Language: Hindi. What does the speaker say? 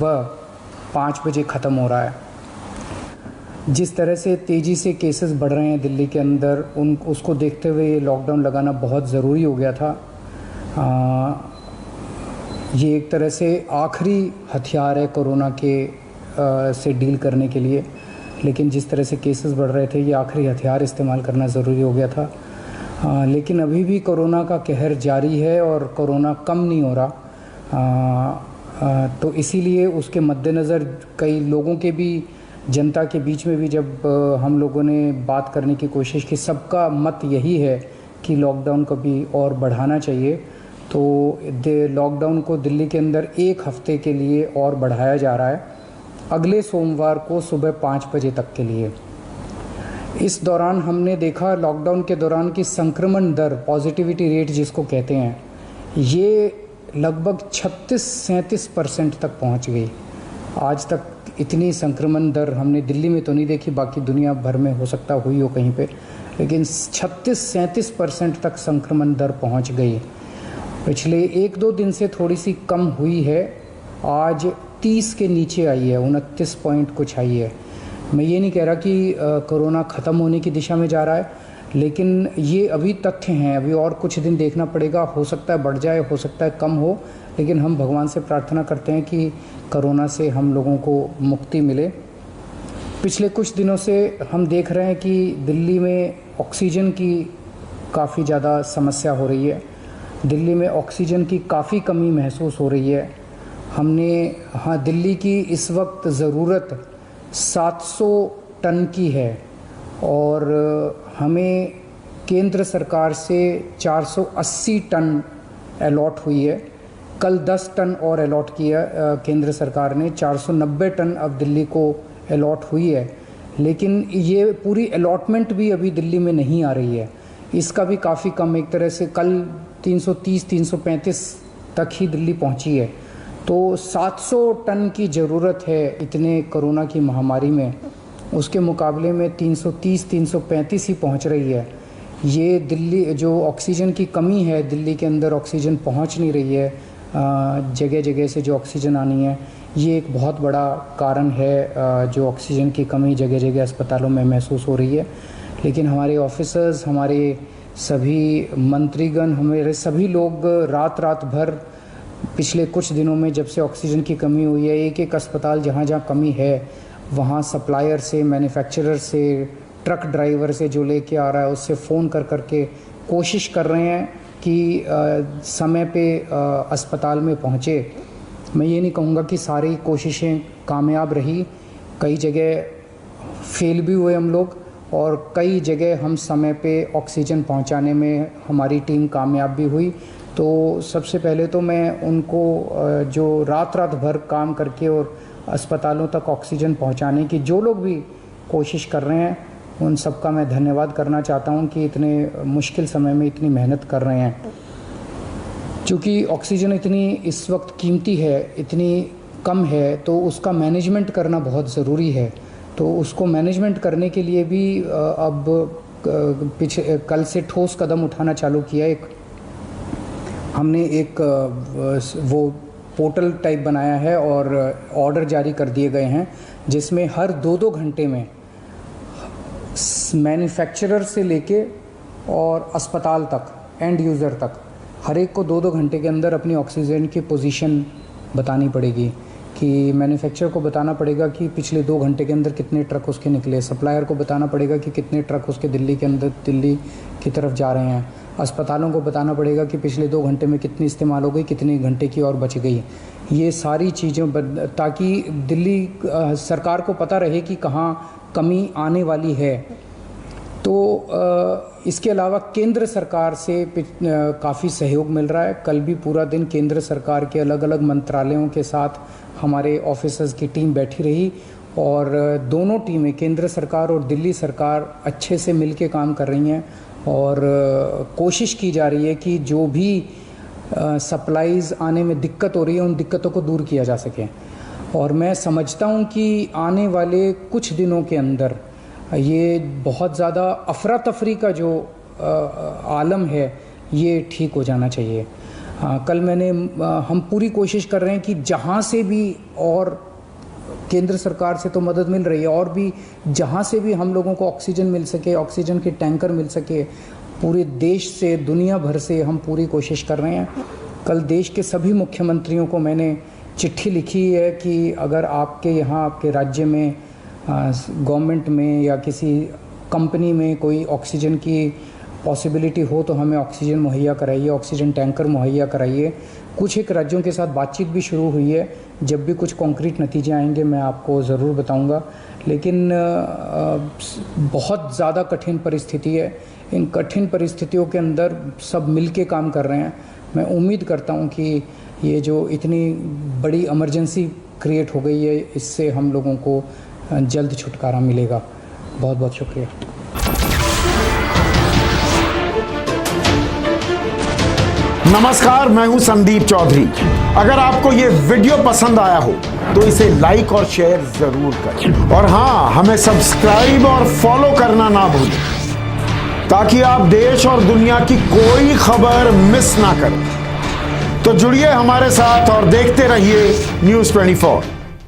वह 5 बजे ख़त्म हो रहा है। जिस तरह से तेज़ी से केसेस बढ़ रहे हैं दिल्ली के अंदर, उसको देखते हुए ये लॉकडाउन लगाना बहुत ज़रूरी हो गया था। ये एक तरह से आखिरी हथियार है कोरोना के से डील करने के लिए, लेकिन जिस तरह से केसेस बढ़ रहे थे ये आखिरी हथियार इस्तेमाल करना ज़रूरी हो गया था। लेकिन अभी भी कोरोना का कहर जारी है और कोरोना कम नहीं हो रहा। तो इसीलिए उसके मद्देनज़र कई लोगों के भी, जनता के बीच में भी जब हम लोगों ने बात करने की कोशिश की, सबका मत यही है कि लॉकडाउन को भी और बढ़ाना चाहिए। तो लॉकडाउन को दिल्ली के अंदर 1 हफ़्ते के लिए और बढ़ाया जा रहा है, अगले सोमवार को सुबह 5 बजे तक के लिए। इस दौरान हमने देखा, लॉकडाउन के दौरान की संक्रमण दर, पॉजिटिविटी रेट जिसको कहते हैं, ये लगभग 36-37% तक पहुंच गई। आज तक इतनी संक्रमण दर हमने दिल्ली में तो नहीं देखी, बाकी दुनिया भर में हो सकता हुई हो कहीं पे, लेकिन 36-37% तक संक्रमण दर पहुंच गई। पिछले 1-2 दिन से थोड़ी सी कम हुई है, आज 30 के नीचे आई है, 29 पॉइंट कुछ आई है। मैं ये नहीं कह रहा कि कोरोना ख़त्म होने की दिशा में जा रहा है, लेकिन ये अभी तथ्य हैं, अभी और कुछ दिन देखना पड़ेगा। हो सकता है बढ़ जाए, हो सकता है कम हो, लेकिन हम भगवान से प्रार्थना करते हैं कि कोरोना से हम लोगों को मुक्ति मिले। पिछले कुछ दिनों से हम देख रहे हैं कि दिल्ली में ऑक्सीजन की काफ़ी ज़्यादा समस्या हो रही है, दिल्ली में ऑक्सीजन की काफ़ी कमी महसूस हो रही है। दिल्ली की इस वक्त ज़रूरत 700 टन की है और हमें केंद्र सरकार से 480 टन अलॉट हुई है। कल 10 टन और अलॉट किया केंद्र सरकार ने, 490 टन अब दिल्ली को अलॉट हुई है। लेकिन ये पूरी अलॉटमेंट भी अभी दिल्ली में नहीं आ रही है, इसका भी काफ़ी कम, एक तरह से कल 330-335 तक ही दिल्ली पहुंची है। तो 700 टन की ज़रूरत है इतने कोरोना की महामारी में, उसके मुकाबले में 330-335 ही पहुंच रही है। ये दिल्ली जो ऑक्सीजन की कमी है, दिल्ली के अंदर ऑक्सीजन पहुंच नहीं रही है, जगह जगह से जो ऑक्सीजन आनी है, ये एक बहुत बड़ा कारण है जो ऑक्सीजन की कमी जगह जगह अस्पतालों में महसूस हो रही है। लेकिन हमारे ऑफिसर्स, हमारे सभी मंत्रीगण, हमारे सभी लोग रात रात भर पिछले कुछ दिनों में, जब से ऑक्सीजन की कमी हुई है, एक एक अस्पताल जहाँ जहाँ कमी है वहाँ सप्लायर से, मैन्युफैक्चरर से, ट्रक ड्राइवर से जो लेके आ रहा है उससे फ़ोन कर करके कोशिश कर रहे हैं कि समय पे अस्पताल में पहुँचे। मैं ये नहीं कहूँगा कि सारी कोशिशें कामयाब रही, कई जगह फेल भी हुए हम लोग, और कई जगह हम समय पे ऑक्सीजन पहुंचाने में हमारी टीम कामयाब भी हुई। तो सबसे पहले तो मैं उनको जो रात रात भर काम करके और अस्पतालों तक ऑक्सीजन पहुंचाने की जो लोग भी कोशिश कर रहे हैं, उन सबका मैं धन्यवाद करना चाहता हूं कि इतने मुश्किल समय में इतनी मेहनत कर रहे हैं। चूँकि ऑक्सीजन इतनी इस वक्त कीमती है, इतनी कम है, तो उसका मैनेजमेंट करना बहुत ज़रूरी है। तो उसको मैनेजमेंट करने के लिए भी अब कल से ठोस कदम उठाना चालू किया। हमने एक वो पोर्टल टाइप बनाया है और ऑर्डर जारी कर दिए गए हैं, जिसमें हर 2-2 घंटे में मैन्युफैक्चरर से लेके और अस्पताल तक, एंड यूज़र तक, हर एक को 2-2 घंटे के अंदर अपनी ऑक्सीजन की पोजीशन बतानी पड़ेगी। कि मैन्युफैक्चरर को बताना पड़ेगा कि पिछले 2 घंटे के अंदर कितने ट्रक उसके निकले, सप्लायर को बताना पड़ेगा कि कितने ट्रक उसके दिल्ली के अंदर, दिल्ली की तरफ जा रहे हैं, अस्पतालों को बताना पड़ेगा कि पिछले 2 घंटे में कितनी इस्तेमाल हो गई, कितनी घंटे की और बच गई। ये सारी चीज़ें ताकि दिल्ली सरकार को पता रहे कि कहाँ कमी आने वाली है। तो इसके अलावा केंद्र सरकार से काफ़ी सहयोग मिल रहा है। कल भी पूरा दिन केंद्र सरकार के अलग अलग मंत्रालयों के साथ हमारे ऑफिसर्स की टीम बैठी रही और दोनों टीमें, केंद्र सरकार और दिल्ली सरकार, अच्छे से मिलके काम कर रही हैं और कोशिश की जा रही है कि जो भी सप्लाईज़ आने में दिक्कत हो रही है उन दिक्कतों को दूर किया जा सके। और मैं समझता हूँ कि आने वाले कुछ दिनों के अंदर ये बहुत ज़्यादा अफरा तफरी का जो आलम है ये ठीक हो जाना चाहिए। हाँ, कल हम पूरी कोशिश कर रहे हैं कि जहाँ से भी, और केंद्र सरकार से तो मदद मिल रही है, और भी जहाँ से भी हम लोगों को ऑक्सीजन मिल सके, ऑक्सीजन के टैंकर मिल सके, पूरे देश से, दुनिया भर से हम पूरी कोशिश कर रहे हैं। कल देश के सभी मुख्यमंत्रियों को मैंने चिट्ठी लिखी है कि अगर आपके यहाँ, आपके राज्य में, गवर्नमेंट में या किसी कंपनी में कोई ऑक्सीजन की पॉसिबिलिटी हो तो हमें ऑक्सीजन मुहैया कराइए, ऑक्सीजन टैंकर मुहैया कराइए। कुछ एक राज्यों के साथ बातचीत भी शुरू हुई है। जब भी कुछ कॉन्क्रीट नतीजे आएंगे मैं आपको ज़रूर बताऊंगा। लेकिन बहुत ज़्यादा कठिन परिस्थिति है। इन कठिन परिस्थितियों के अंदर सब मिल के काम कर रहे हैं। मैं उम्मीद करता हूं कि ये जो इतनी बड़ी इमरजेंसी क्रिएट हो गई है, इससे हम लोगों को जल्द छुटकारा मिलेगा। बहुत बहुत शुक्रिया। नमस्कार, मैं हूं संदीप चौधरी। अगर आपको ये वीडियो पसंद आया हो तो इसे लाइक और शेयर जरूर करें, और हाँ, हमें सब्सक्राइब और फॉलो करना ना भूलें ताकि आप देश और दुनिया की कोई खबर मिस ना करें। तो जुड़िए हमारे साथ और देखते रहिए News 24।